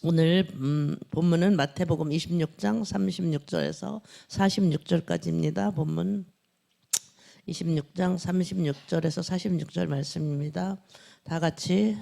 오늘 본문은 마태복음 26장 36절에서 46절까지입니다. 본문 26장 36절에서 46절 말씀입니다. 다 같이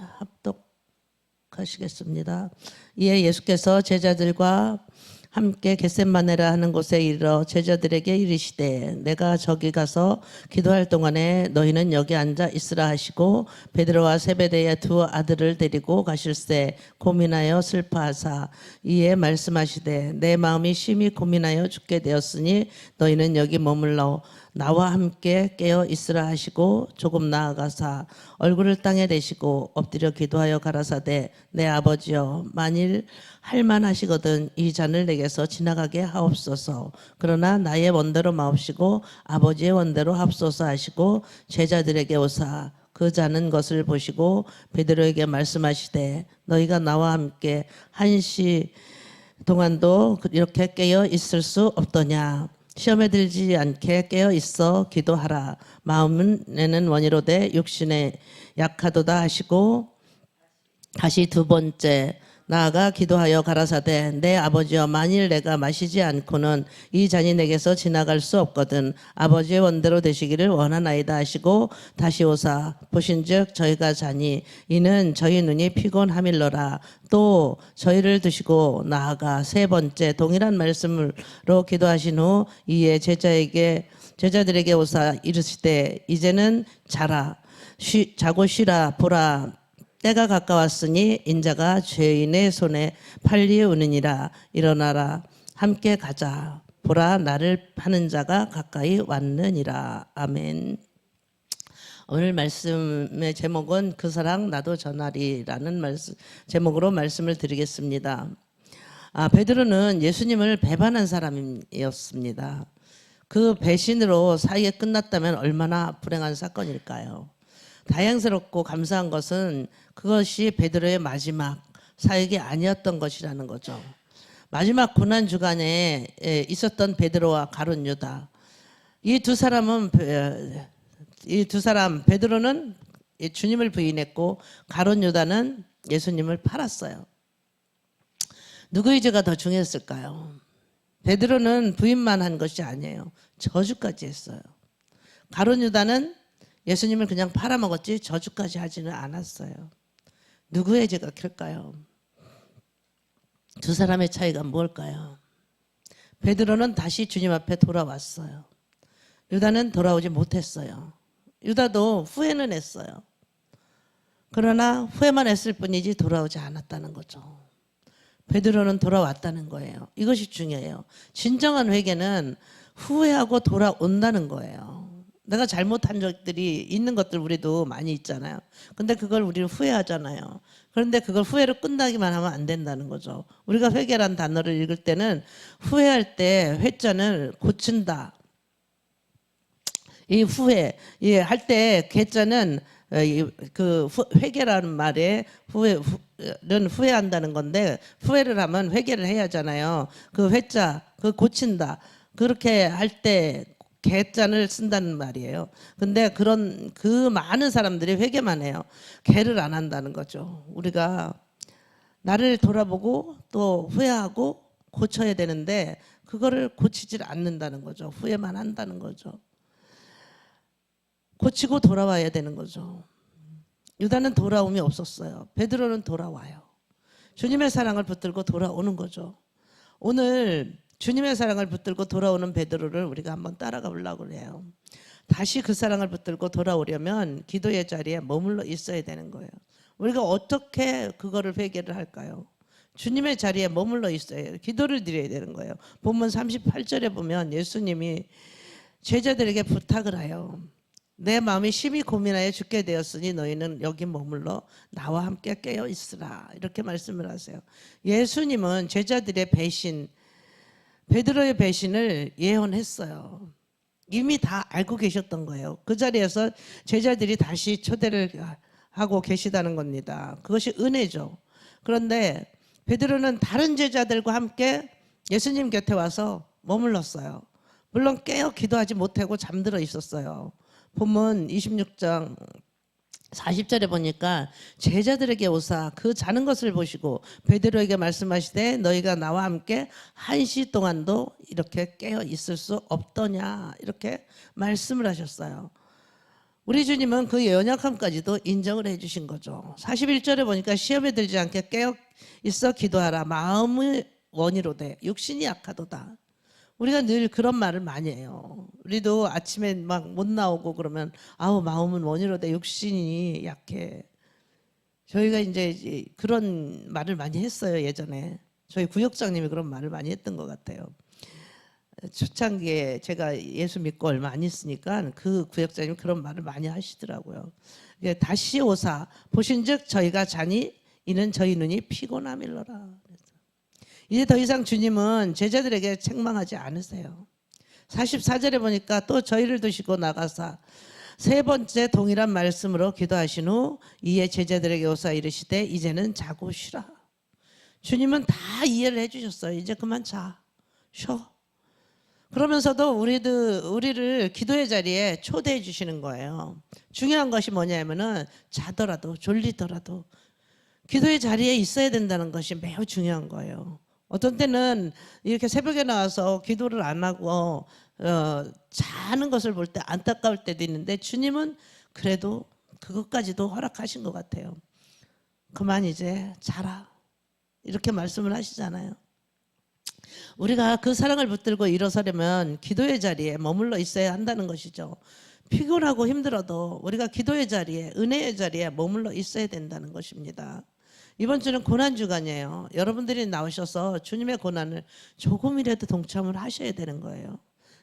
합독하시겠습니다. 이에 예수께서 제자들과 함께 겟셋마네라 하는 곳에 이르러 제자들에게 이르시되 내가 저기 가서 기도할 동안에 너희는 여기 앉아 있으라 하시고 베드로와 세베대의 두 아들을 데리고 가실새 고민하여 슬퍼하사 이에 말씀하시되 내 마음이 심히 고민하여 죽게 되었으니 너희는 여기 머물러 나와 함께 깨어 있으라 하시고 조금 나아가사 얼굴을 땅에 대시고 엎드려 기도하여 가라사대 내 아버지여 만일 할만하시거든 이 잔을 내게서 지나가게 하옵소서. 그러나 나의 원대로 마옵시고 아버지의 원대로 합소서 하시고 제자들에게 오사 그 자는 것을 보시고 베드로에게 말씀하시되 너희가 나와 함께 한시 동안도 이렇게 깨어 있을 수 없더냐. 시험에 들지 않게 깨어 있어 기도하라. 마음에는 원이로되 육신에 약하도다 하시고 다시 두 번째 나아가 기도하여 가라사대 내 아버지여 만일 내가 마시지 않고는 이 잔이 내게서 지나갈 수 없거든 아버지의 원대로 되시기를 원하나이다 하시고 다시 오사 보신즉 저희가 자니 이는 저희 눈이 피곤함일러라. 또 저희를 드시고 나아가 세 번째 동일한 말씀으로 기도하신 후 이에 제자들에게 오사 이르시되 이제는 자라 자고 쉬라 보라 때가 가까웠으니 인자가 죄인의 손에 팔리우느니라. 일어나라 함께 가자 보라 나를 파는 자가 가까이 왔느니라. 아멘. 오늘 말씀의 제목은 그 사랑 나도 전하리라는 제목으로 말씀을 드리겠습니다. 베드로는 예수님을 배반한 사람이었습니다. 그 배신으로 사이가 끝났다면 얼마나 불행한 사건일까요? 다행스럽고 감사한 것은 그것이 베드로의 마지막 사역이 아니었던 것이라는 거죠. 마지막 고난 주간에 있었던 베드로와 가룟 유다 이 두 사람 베드로는 주님을 부인했고 가룟 유다는 예수님을 팔았어요. 누구의 죄가 더 중요했을까요? 베드로는 부인만 한 것이 아니에요. 저주까지 했어요. 가룟 유다는 예수님을 그냥 팔아먹었지 저주까지 하지는 않았어요. 누구의 죄가 클까요? 두 사람의 차이가 뭘까요? 베드로는 다시 주님 앞에 돌아왔어요. 유다는 돌아오지 못했어요. 유다도 후회는 했어요. 그러나 후회만 했을 뿐이지 돌아오지 않았다는 거죠. 베드로는 돌아왔다는 거예요. 이것이 중요해요. 진정한 회개는 후회하고 돌아온다는 거예요. 내가 잘못한 적들이 있는 것들 우리도 많이 있잖아요. 근데 그걸 우리는 후회하잖아요. 그런데 그걸 후회로 끝나기만 하면 안 된다는 거죠. 우리가 회개란 단어를 읽을 때는 후회할 때 회자는 고친다. 이 후회 할 때 개자는 그 회개라는 말에 후회는 후회한다는 건데 후회를 하면 회개를 해야 하잖아요. 그 회자 그 고친다. 그렇게 할 때 개잔을 쓴다는 말이에요. 근데 그 많은 사람들이 회개만 해요. 개를 안 한다는 거죠. 우리가 나를 돌아보고 또 후회하고 고쳐야 되는데 그거를 고치질 않는다는 거죠. 후회만 한다는 거죠. 고치고 돌아와야 되는 거죠. 유다는 돌아옴이 없었어요. 베드로는 돌아와요. 주님의 사랑을 붙들고 돌아오는 거죠. 오늘 주님의 사랑을 붙들고 돌아오는 베드로를 우리가 한번 따라가 보려고 해요. 다시 그 사랑을 붙들고 돌아오려면 기도의 자리에 머물러 있어야 되는 거예요. 우리가 어떻게 그거를 회개를 할까요? 주님의 자리에 머물러 있어야 해요. 기도를 드려야 되는 거예요. 본문 38절에 보면 예수님이 제자들에게 부탁을 해요. 내 마음이 심히 고민하여 죽게 되었으니 너희는 여기 머물러 나와 함께 깨어 있으라. 이렇게 말씀을 하세요. 예수님은 제자들의 배신 베드로의 배신을 예언했어요. 이미 다 알고 계셨던 거예요. 그 자리에서 제자들이 다시 초대를 하고 계시다는 겁니다. 그것이 은혜죠. 그런데 베드로는 다른 제자들과 함께 예수님 곁에 와서 머물렀어요. 물론 깨어 기도하지 못하고 잠들어 있었어요. 본문 26장 40절에 보니까 제자들에게 오사 그 자는 것을 보시고 베드로에게 말씀하시되 너희가 나와 함께 1시 동안도 이렇게 깨어 있을 수 없더냐 이렇게 말씀을 하셨어요. 우리 주님은 그 연약함까지도 인정을 해주신 거죠. 41절에 보니까 시험에 들지 않게 깨어 있어 기도하라. 마음의 원이로되 육신이 약하도다. 우리가 늘 그런 말을 많이 해요. 우리도 아침에 막 못 나오고 그러면 아우 마음은 원이로되 육신이 약해. 저희가 이제 그런 말을 많이 했어요. 예전에 저희 구역장님이 그런 말을 많이 했던 것 같아요. 초창기에 제가 예수 믿고 얼마 안 있으니까 그 구역장님 그런 말을 많이 하시더라고요. 다시 오사 보신즉 저희가 자니 이는 저희 눈이 피곤함일러라. 이제 더 이상 주님은 제자들에게 책망하지 않으세요. 44절에 보니까 또 저희를 두시고 나가사 세 번째 동일한 말씀으로 기도하신 후 이에 제자들에게 오사 이르시되 이제는 자고 쉬라. 주님은 다 이해를 해주셨어요. 이제 그만 자, 쉬어. 그러면서도 우리를 기도의 자리에 초대해 주시는 거예요. 중요한 것이 뭐냐면은 자더라도 졸리더라도 기도의 자리에 있어야 된다는 것이 매우 중요한 거예요. 어떤 때는 이렇게 새벽에 나와서 기도를 안 하고 자는 것을 볼 때 안타까울 때도 있는데 주님은 그래도 그것까지도 허락하신 것 같아요. 그만 이제 자라 이렇게 말씀을 하시잖아요. 우리가 그 사랑을 붙들고 일어서려면 기도의 자리에 머물러 있어야 한다는 것이죠. 피곤하고 힘들어도 우리가 기도의 자리에 은혜의 자리에 머물러 있어야 된다는 것입니다. 이번 주는 고난주간이에요. 여러분들이 나오셔서 주님의 고난을 조금이라도 동참을 하셔야 되는 거예요.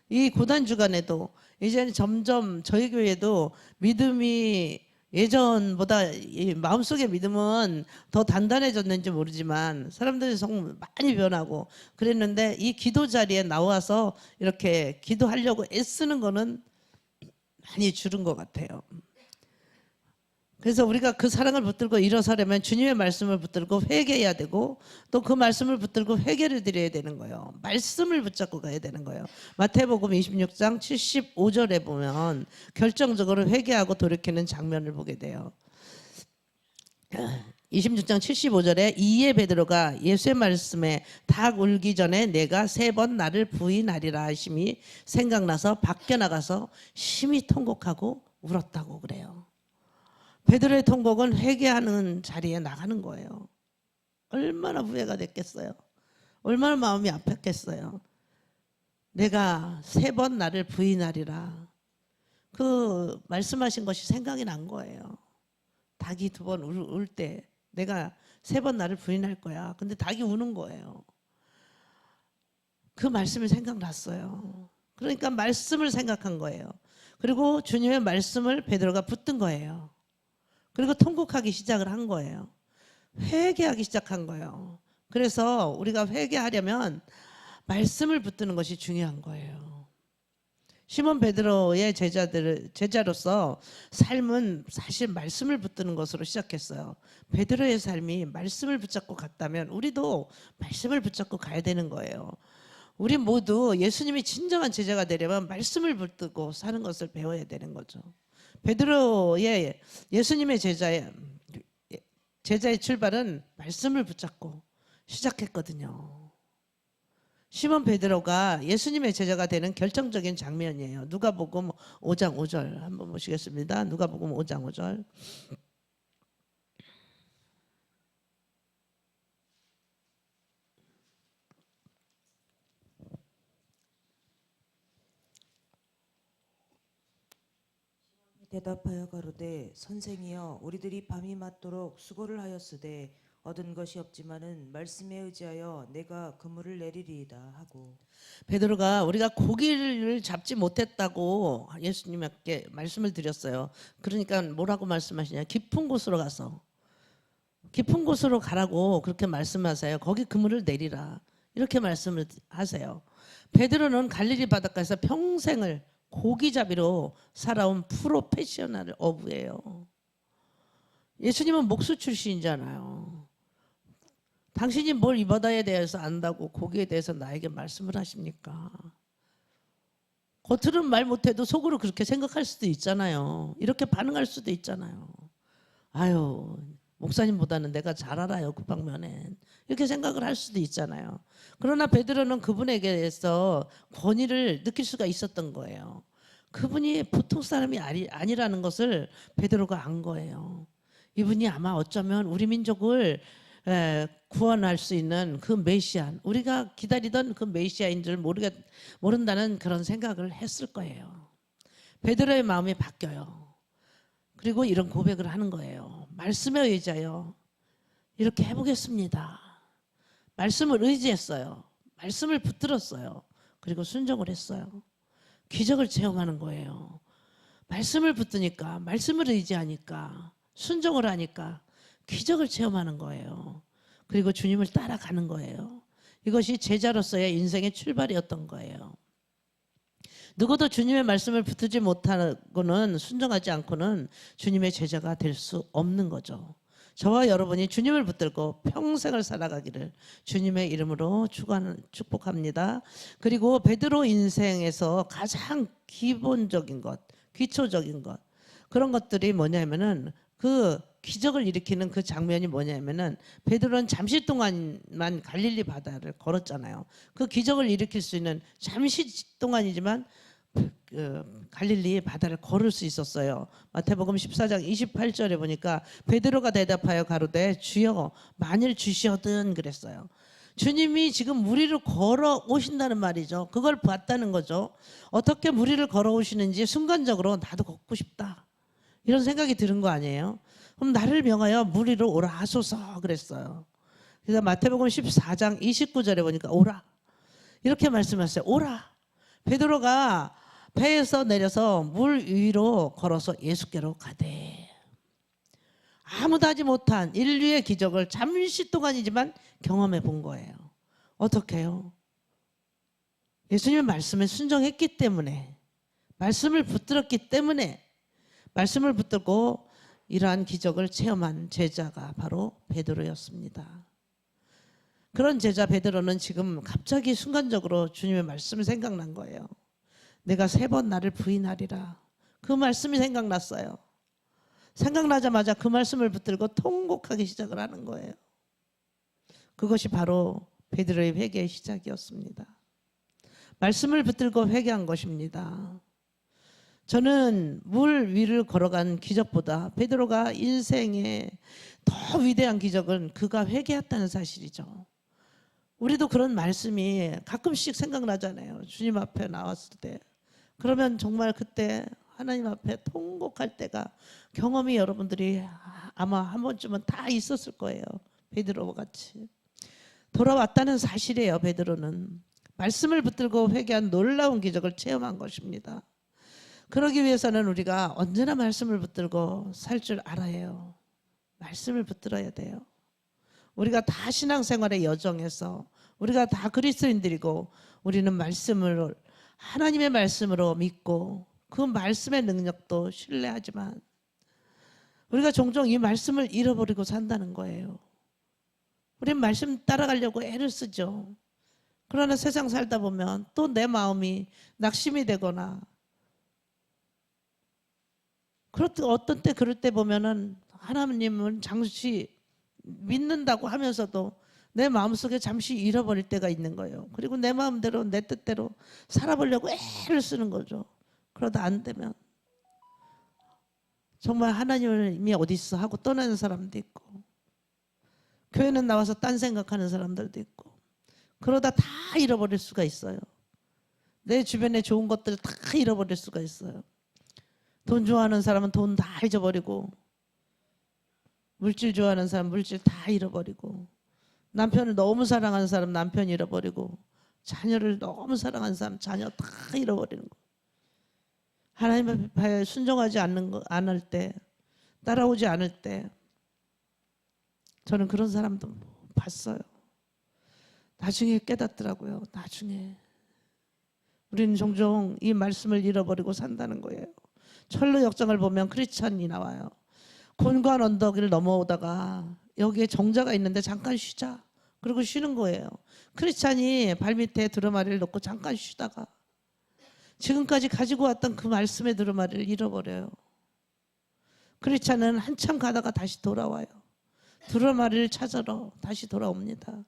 이 고난주간에도 이제는 점점 저희 교회도 믿음이 예전보다 마음속의 믿음은 더 단단해졌는지 모르지만 사람들이 정말 많이 변하고 그랬는데 이 기도 자리에 나와서 이렇게 기도하려고 애쓰는 거는 많이 줄은 것 같아요. 그래서 우리가 그 사랑을 붙들고 일어서려면 주님의 말씀을 붙들고 회개해야 되고 또 그 말씀을 붙들고 회개를 드려야 되는 거예요. 말씀을 붙잡고 가야 되는 거예요. 마태복음 26장 75절에 보면 결정적으로 회개하고 돌이키는 장면을 보게 돼요. 26장 75절에 이에 베드로가 예수의 말씀에 닭 울기 전에 내가 3번 나를 부인하리라 하심이 생각나서 밖에 나가서 심히 통곡하고 울었다고 그래요. 베드로의 통곡은 회개하는 자리에 나가는 거예요. 얼마나 후회가 됐겠어요. 얼마나 마음이 아팠겠어요. 내가 3번 나를 부인하리라. 그 말씀하신 것이 생각이 난 거예요. 닭이 2번 울 때 내가 3번 나를 부인할 거야. 근데 닭이 우는 거예요. 그 말씀이 생각났어요. 그러니까 말씀을 생각한 거예요. 그리고 주님의 말씀을 베드로가 붙든 거예요. 그리고 통곡하기 시작을 한 거예요. 회개하기 시작한 거예요. 그래서 우리가 회개하려면 말씀을 붙드는 것이 중요한 거예요. 시몬 베드로의 제자로서 삶은 사실 말씀을 붙드는 것으로 시작했어요. 베드로의 삶이 말씀을 붙잡고 갔다면 우리도 말씀을 붙잡고 가야 되는 거예요. 우리 모두 예수님이 진정한 제자가 되려면 말씀을 붙들고 사는 것을 배워야 되는 거죠. 베드로의 예수님의 제자의 출발은 말씀을 붙잡고 시작했거든요. 시몬 베드로가 예수님의 제자가 되는 결정적인 장면이에요. 누가복음 5장 5절 한번 보시겠습니다. 누가복음 5장 5절. 대답하여 가로되 선생이여 우리들이 밤이 맞도록 수고를 하였으되 얻은 것이 없지만은 말씀에 의지하여 내가 그물을 내리리이다 하고. 베드로가 우리가 고기를 잡지 못했다고 예수님께 말씀을 드렸어요. 그러니까 뭐라고 말씀하시냐? 깊은 곳으로 가서 깊은 곳으로 가라고 그렇게 말씀하세요. 거기 그물을 내리라 이렇게 말씀을 하세요. 베드로는 갈릴리 바닷가에서 평생을 고기잡이로 살아온 프로페셔널 어부예요. 예수님은 목수 출신이잖아요. 당신이 뭘 이 바다에 대해서 안다고 고기에 대해서 나에게 말씀을 하십니까? 겉으로는 말 못해도 속으로 그렇게 생각할 수도 있잖아요. 이렇게 반응할 수도 있잖아요. 아유, 목사님보다는 내가 잘 알아요, 그 방면엔. 이렇게 생각을 할 수도 있잖아요. 그러나 베드로는 그분에게서 권위를 느낄 수가 있었던 거예요. 그분이 보통 사람이 아니라는 것을 베드로가 안 거예요. 이분이 아마 어쩌면 우리 민족을 구원할 수 있는 그 메시아, 우리가 기다리던 그 메시아인 줄 모른다는 그런 생각을 했을 거예요. 베드로의 마음이 바뀌어요. 그리고 이런 고백을 하는 거예요. 말씀에 의지하여 이렇게 해보겠습니다. 말씀을 의지했어요. 말씀을 붙들었어요. 그리고 순종을 했어요. 기적을 체험하는 거예요. 말씀을 붙드니까, 말씀을 의지하니까, 순종을 하니까 기적을 체험하는 거예요. 그리고 주님을 따라가는 거예요. 이것이 제자로서의 인생의 출발이었던 거예요. 누구도 주님의 말씀을 붙들지 못하고는, 순종하지 않고는 주님의 제자가 될 수 없는 거죠. 저와 여러분이 주님을 붙들고 평생을 살아가기를 주님의 이름으로 축복합니다. 그리고 베드로 인생에서 가장 기본적인 것, 기초적인 것, 그런 것들이 뭐냐면은 그 기적을 일으키는 그 장면이 뭐냐면은, 베드로는 잠시 동안만 갈릴리 바다를 걸었잖아요. 그 기적을 일으킬 수 있는 잠시 동안이지만 갈릴리 바다를 걸을 수 있었어요. 마태복음 14장 28절에 보니까 베드로가 대답하여 가로되 주여 만일 주시어든 그랬어요. 주님이 지금 무리를 걸어 오신다는 말이죠. 그걸 봤다는 거죠. 어떻게 무리를 걸어 오시는지 순간적으로 나도 걷고 싶다, 이런 생각이 드는 거 아니에요? 그럼 나를 명하여 무리로 오라 하소서 그랬어요. 그래서 마태복음 14장 29절에 보니까 오라, 이렇게 말씀하셨어요. 오라. 베드로가 배에서 내려서 물 위로 걸어서 예수께로 가되, 아무도 하지 못한 인류의 기적을 잠시 동안이지만 경험해 본 거예요. 어떻게 해요? 예수님의 말씀에 순종했기 때문에, 말씀을 붙들었기 때문에, 말씀을 붙들고 이러한 기적을 체험한 제자가 바로 베드로였습니다. 그런 제자 베드로는 지금 갑자기 순간적으로 주님의 말씀이 생각난 거예요. 내가 3번 나를 부인하리라. 그 말씀이 생각났어요. 생각나자마자 그 말씀을 붙들고 통곡하기 시작을 하는 거예요. 그것이 바로 베드로의 회개의 시작이었습니다. 말씀을 붙들고 회개한 것입니다. 저는 물 위를 걸어간 기적보다 베드로가 인생의 더 위대한 기적은 그가 회개했다는 사실이죠. 우리도 그런 말씀이 가끔씩 생각나잖아요. 주님 앞에 나왔을 때. 그러면 정말 그때 하나님 앞에 통곡할 때가, 경험이 여러분들이 아마 한 번쯤은 다 있었을 거예요. 베드로와 같이. 돌아왔다는 사실이에요. 베드로는 말씀을 붙들고 회개한 놀라운 기적을 체험한 것입니다. 그러기 위해서는 우리가 언제나 말씀을 붙들고 살 줄 알아야 해요. 말씀을 붙들어야 돼요. 우리가 다 신앙생활의 여정에서, 우리가 다 그리스도인들이고, 우리는 말씀을 하나님의 말씀으로 믿고 그 말씀의 능력도 신뢰하지만 우리가 종종 이 말씀을 잃어버리고 산다는 거예요. 우린 말씀 따라가려고 애를 쓰죠. 그러나 세상 살다 보면 또 내 마음이 낙심이 되거나, 어떤 때 그럴 때 보면은 하나님은 잠시 믿는다고 하면서도 내 마음속에 잠시 잃어버릴 때가 있는 거예요. 그리고 내 마음대로, 내 뜻대로 살아보려고 애를 쓰는 거죠. 그러다 안 되면 정말 하나님이 어디 있어 하고 떠나는 사람도 있고, 교회는 나와서 딴 생각하는 사람들도 있고, 그러다 다 잃어버릴 수가 있어요. 내 주변에 좋은 것들 다 잃어버릴 수가 있어요. 돈 좋아하는 사람은 돈 다 잊어버리고, 물질 좋아하는 사람 물질 다 잃어버리고, 남편을 너무 사랑하는 사람 남편 잃어버리고, 자녀를 너무 사랑하는 사람 자녀 다 잃어버리는 거. 하나님 앞에 순종하지 않을 때, 따라오지 않을 때, 저는 그런 사람도 봤어요. 나중에 깨닫더라고요. 나중에 우리는 종종 이 말씀을 잃어버리고 산다는 거예요. 철로 역정을 보면 크리스찬이 나와요. 곤고한 언덕을 넘어오다가 여기에 정자가 있는데 잠깐 쉬자, 그리고 쉬는 거예요. 크리스찬이 발밑에 두루마리를 놓고 잠깐 쉬다가 지금까지 가지고 왔던 그 말씀의 두루마리를 잃어버려요. 그렇지 않으면 한참 가다가 다시 돌아와요. 두루마리를 찾으러 다시 돌아옵니다.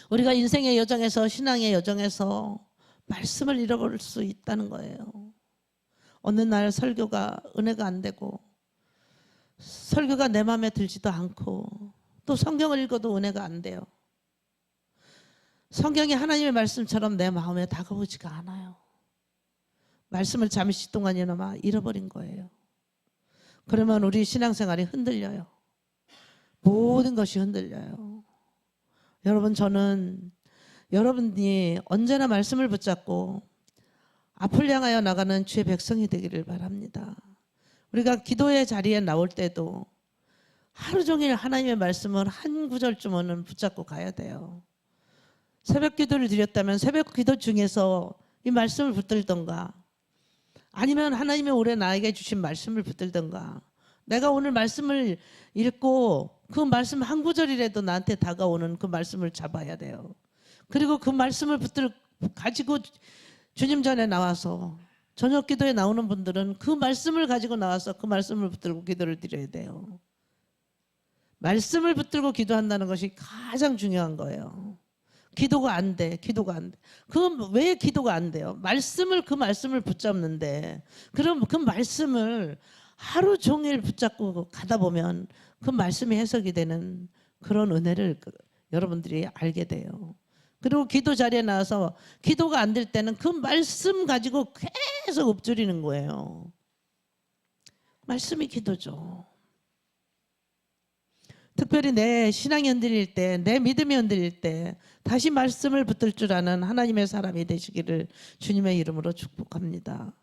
우리가 인생의 여정에서, 신앙의 여정에서 말씀을 잃어버릴 수 있다는 거예요. 어느 날 설교가 은혜가 안 되고, 설교가 내 마음에 들지도 않고, 또 성경을 읽어도 은혜가 안 돼요. 성경이 하나님의 말씀처럼 내 마음에 다가오지가 않아요. 말씀을 잠시 동안이나마 잃어버린 거예요. 그러면 우리 신앙생활이 흔들려요. 모든 것이 흔들려요. 여러분, 저는 여러분이 언제나 말씀을 붙잡고 앞을 향하여 나가는 주의 백성이 되기를 바랍니다. 우리가 기도의 자리에 나올 때도 하루 종일 하나님의 말씀을 한 구절쯤은 붙잡고 가야 돼요. 새벽 기도를 드렸다면 새벽 기도 중에서 이 말씀을 붙들던가, 아니면 하나님의 올해 나에게 주신 말씀을 붙들던가, 내가 오늘 말씀을 읽고 그 말씀 한 구절이라도 나한테 다가오는 그 말씀을 잡아야 돼요. 그리고 그 말씀을 가지고 주님 전에 나와서, 저녁 기도에 나오는 분들은 그 말씀을 가지고 나와서 그 말씀을 붙들고 기도를 드려야 돼요. 말씀을 붙들고 기도한다는 것이 가장 중요한 거예요. 기도가 안 돼. 그건 왜 기도가 안 돼요? 그 말씀을 붙잡는데, 그럼 그 말씀을 하루 종일 붙잡고 가다 보면 그 말씀이 해석이 되는 그런 은혜를 여러분들이 알게 돼요. 그리고 기도 자리에 나와서 기도가 안 될 때는 그 말씀 가지고 계속 읊조리는 거예요. 말씀이 기도죠. 특별히 내 신앙이 흔들릴 때, 내 믿음이 흔들릴 때 다시 말씀을 붙들 줄 아는 하나님의 사람이 되시기를 주님의 이름으로 축복합니다.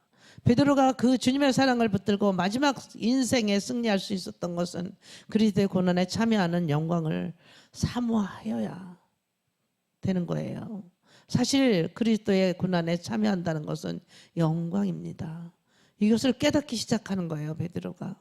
베드로가 그 주님의 사랑을 붙들고 마지막 인생에 승리할 수 있었던 것은 그리스도의 고난에 참여하는 영광을 사모하여야 되는 거예요. 사실 그리스도의 고난에 참여한다는 것은 영광입니다. 이것을 깨닫기 시작하는 거예요, 베드로가.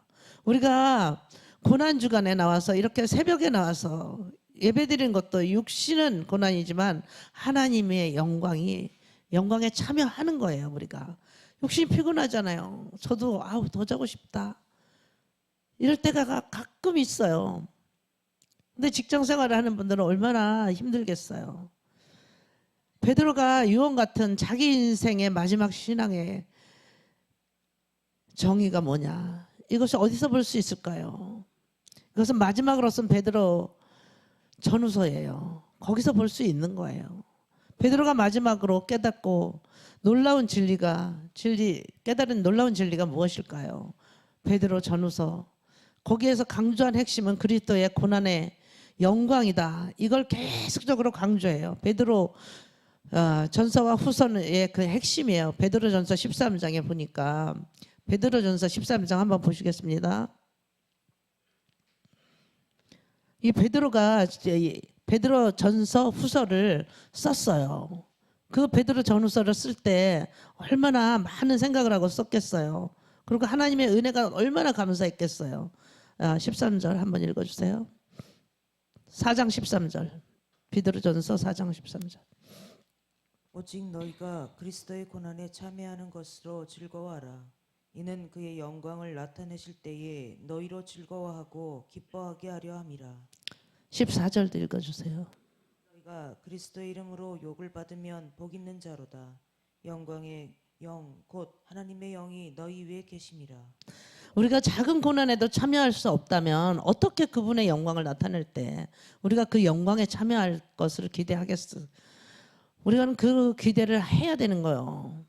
우리가 고난 주간에 나와서 이렇게 새벽에 나와서 예배드리는 것도 육신은 고난이지만 하나님의 영광에 참여하는 거예요. 우리가 육신이 피곤하잖아요. 저도 더 자고 싶다 이럴 때가 가끔 있어요. 근데 직장 생활을 하는 분들은 얼마나 힘들겠어요. 베드로가 유언 같은 자기 인생의 마지막 신앙의 정의가 뭐냐, 이것을 어디서 볼 수 있을까요? 이것은 마지막으로 쓴 베드로 전후서예요. 거기서 볼 수 있는 거예요. 베드로가 마지막으로 깨닫고 깨달은 놀라운 진리가 무엇일까요? 베드로 전후서, 거기에서 강조한 핵심은 그리스도의 고난의 영광이다. 이걸 계속적으로 강조해요. 베드로 전서와 후서의 그 핵심이에요. 베드로 전서 13장에 보니까, 베드로 전서 13장 한번 보시겠습니다. 이 베드로가 베드로 전서 후서를 썼어요. 그 베드로 전후서를 쓸 때 얼마나 많은 생각을 하고 썼겠어요. 그리고 하나님의 은혜가 얼마나 감사했겠어요. 13절 한번 읽어주세요. 4장 13절. 베드로 전서 4장 13절. 오직 너희가 그리스도의 고난에 참여하는 것으로 즐거워하라. 이는 그의 영광을 나타내실 때에 너희로 즐거워하고 기뻐하게 하려 함이라. 14절도 읽어주세요. 너희가 그리스도의 이름으로 욕을 받으면 복 있는 자로다. 영광의 영 곧 하나님의 영이 너희 위에 계심이라. 우리가 작은 고난에도 참여할 수 없다면 어떻게 그분의 영광을 나타낼 때 우리가 그 영광에 참여할 것을 기대하겠어? 우리가 그 기대를 해야 되는 거예요.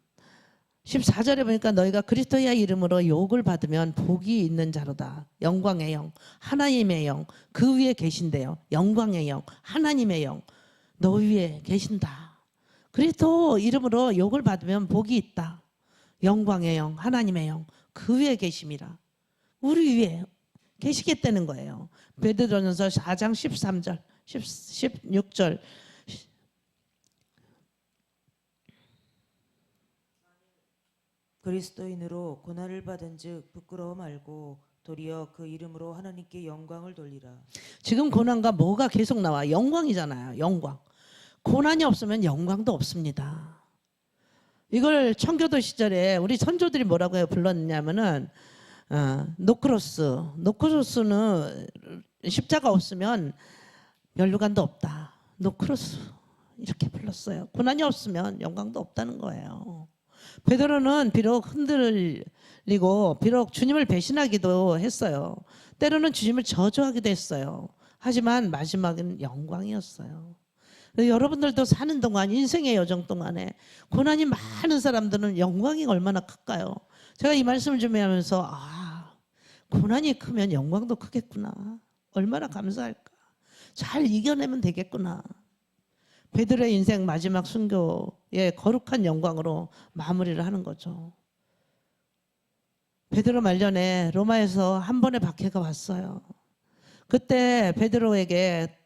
14절에 보니까 너희가 그리스도의 이름으로 욕을 받으면 복이 있는 자로다. 영광의 영, 하나님의 영, 그 위에 계신대요. 영광의 영, 하나님의 영, 너 위에 계신다. 그리스도 이름으로 욕을 받으면 복이 있다. 영광의 영, 하나님의 영, 그 위에 계심이라. 우리 위에 계시겠다는 거예요. 베드로전서 4장 13절, 16절. 그리스도인으로 고난을 받은즉 부끄러워 말고 도리어 그 이름으로 하나님께 영광을 돌리라. 지금 고난과 뭐가 계속 나와? 영광이잖아요. 영광. 고난이 없으면 영광도 없습니다. 이걸 청교도 시절에 우리 선조들이 뭐라고 불렀냐면은 노크로스는 십자가 없으면 면류관도 없다. 노크로스 이렇게 불렀어요. 고난이 없으면 영광도 없다는 거예요. 베드로는 비록 흔들리고 비록 주님을 배신하기도 했어요. 때로는 주님을 저주하기도 했어요. 하지만 마지막은 영광이었어요. 여러분들도 사는 동안 인생의 여정 동안에 고난이 많은 사람들은 영광이 얼마나 클까요? 제가 이 말씀을 준비하면서 고난이 크면 영광도 크겠구나. 얼마나 감사할까. 잘 이겨내면 되겠구나. 베드로의 인생 마지막 순교의 거룩한 영광으로 마무리를 하는 거죠. 베드로 말년에 로마에서 한 번의 박해가 왔어요. 그때 베드로에게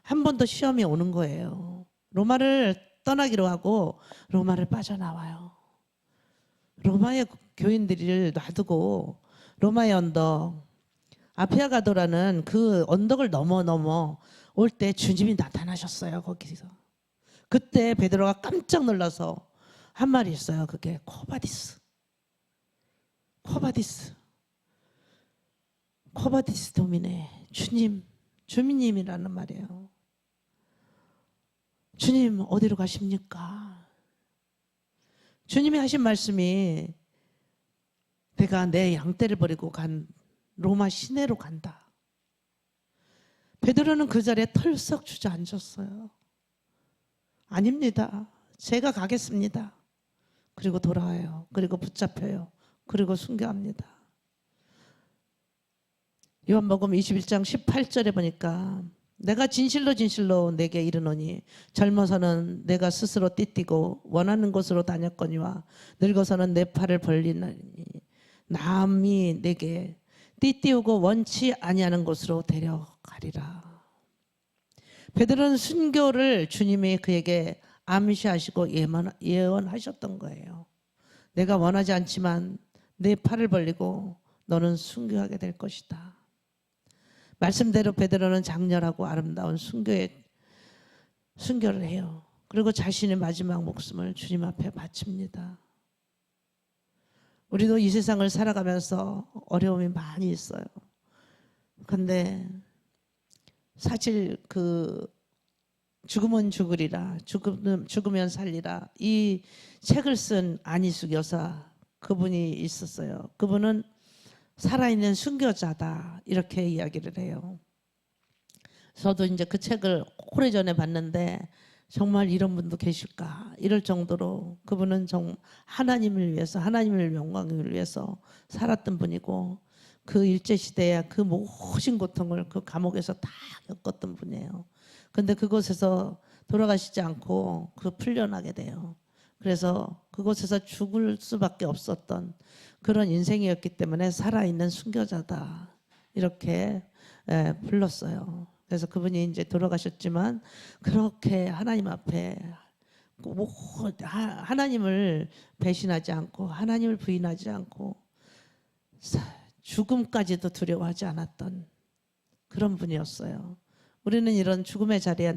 한 번 더 시험이 오는 거예요. 로마를 떠나기로 하고 로마를 빠져나와요. 로마의 교인들을 놔두고 로마의 언덕 아피아가도라는 그 언덕을 넘어 올 때 주님이 나타나셨어요. 거기서. 그때 베드로가 깜짝 놀라서 한 말이 있어요. 그게 코바디스 도미네. 주님이라는 말이에요. 주님 어디로 가십니까? 주님이 하신 말씀이 내가 내 양떼를 버리고 간 로마 시내로 간다. 베드로는 그 자리에 털썩 주저앉았어요. 아닙니다. 제가 가겠습니다. 그리고 돌아와요. 그리고 붙잡혀요. 그리고 순교합니다. 요한복음 21장 18절에 보니까 내가 진실로 내게 이르노니 젊어서는 내가 스스로 띠띠고 원하는 곳으로 다녔거니와 늙어서는 내 팔을 벌리나니 남이 내게 띠띠우고 원치 아니하는 곳으로 데려가리라. 베드로는 순교를 주님이 그에게 암시하시고 예언하셨던 거예요. 내가 원하지 않지만 내 팔을 벌리고 너는 순교하게 될 것이다. 말씀대로 베드로는 장렬하고 아름다운 순교를 해요. 그리고 자신의 마지막 목숨을 주님 앞에 바칩니다. 우리도 이 세상을 살아가면서 어려움이 많이 있어요. 그런데 사실 죽으면 죽으리라, 죽으면 살리라, 이 책을 쓴 안희숙 여사, 그분이 있었어요. 그분은 살아있는 순교자다 이렇게 이야기를 해요. 저도 이제 그 책을 오래전에 봤는데 정말 이런 분도 계실까 이럴 정도로 그분은 하나님을 위해서, 하나님을 영광을 위해서 살았던 분이고 그 일제시대에 그 모든 고통을 그 감옥에서 다 겪었던 분이에요. 근데 그곳에서 돌아가시지 않고 풀려나게 돼요. 그래서 그곳에서 죽을 수밖에 없었던 그런 인생이었기 때문에 살아있는 순교자다 이렇게 불렀어요. 그래서 그분이 이제 돌아가셨지만 그렇게 하나님 앞에 하나님을 배신하지 않고 하나님을 부인하지 않고 죽음까지도 두려워하지 않았던 그런 분이었어요. 우리는 이런 죽음의 자리에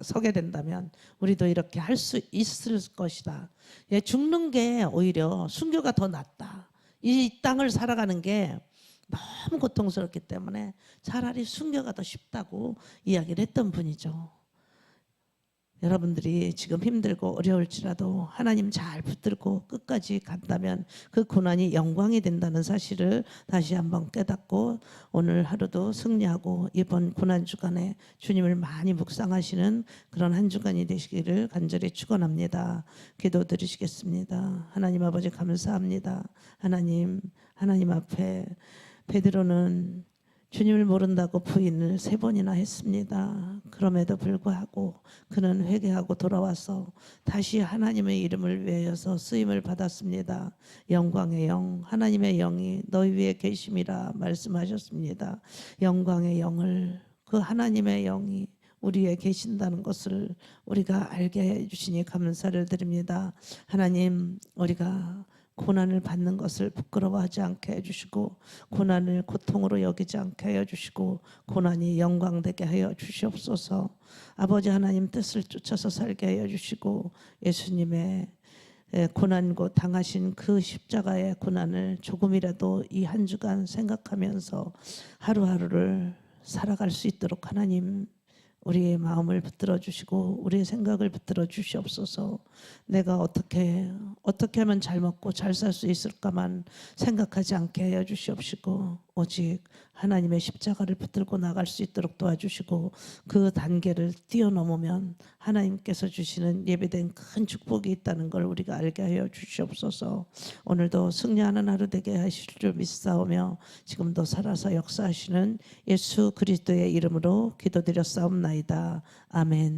서게 된다면 우리도 이렇게 할 수 있을 것이다. 죽는 게 오히려 순교가 더 낫다. 이 땅을 살아가는 게 너무 고통스럽기 때문에 차라리 순교가 더 쉽다고 이야기를 했던 분이죠. 여러분들이 지금 힘들고 어려울지라도 하나님 잘 붙들고 끝까지 간다면 그 고난이 영광이 된다는 사실을 다시 한번 깨닫고 오늘 하루도 승리하고 이번 고난주간에 주님을 많이 묵상하시는 그런 한 주간이 되시기를 간절히 축원합니다. 기도 드리시겠습니다. 하나님 아버지 감사합니다. 하나님 앞에 베드로는 주님을 모른다고 부인을 3번이나 했습니다. 그럼에도 불구하고 그는 회개하고 돌아와서 다시 하나님의 이름을 위하여서 쓰임을 받았습니다. 영광의 영, 하나님의 영이 너희 위에 계심이라 말씀하셨습니다. 영광의 영을, 그 하나님의 영이 우리 위에 계신다는 것을 우리가 알게 해주시니 감사를 드립니다. 하나님, 우리가 고난을 받는 것을 부끄러워하지 않게 해주시고 고난을 고통으로 여기지 않게 해주시고 고난이 영광되게 하여 주시옵소서. 아버지 하나님 뜻을 쫓아서 살게 하여 주시고 예수님의 고난고 당하신 그 십자가의 고난을 조금이라도 이 한 주간 생각하면서 하루하루를 살아갈 수 있도록 하나님 우리의 마음을 붙들어 주시고 우리의 생각을 붙들어 주시옵소서. 내가 어떻게 하면 잘 먹고 잘 살 수 있을까만 생각하지 않게 하여 주시옵시고 오직 하나님의 십자가를 붙들고 나갈 수 있도록 도와주시고 그 단계를 뛰어넘으면 하나님께서 주시는 예배된 큰 축복이 있다는 걸 우리가 알게 하여 주시옵소서. 오늘도 승리하는 하루 되게 하실 줄 믿사오며 지금도 살아서 역사하시는 예수 그리스도의 이름으로 기도드렸사옵나이다. 아멘.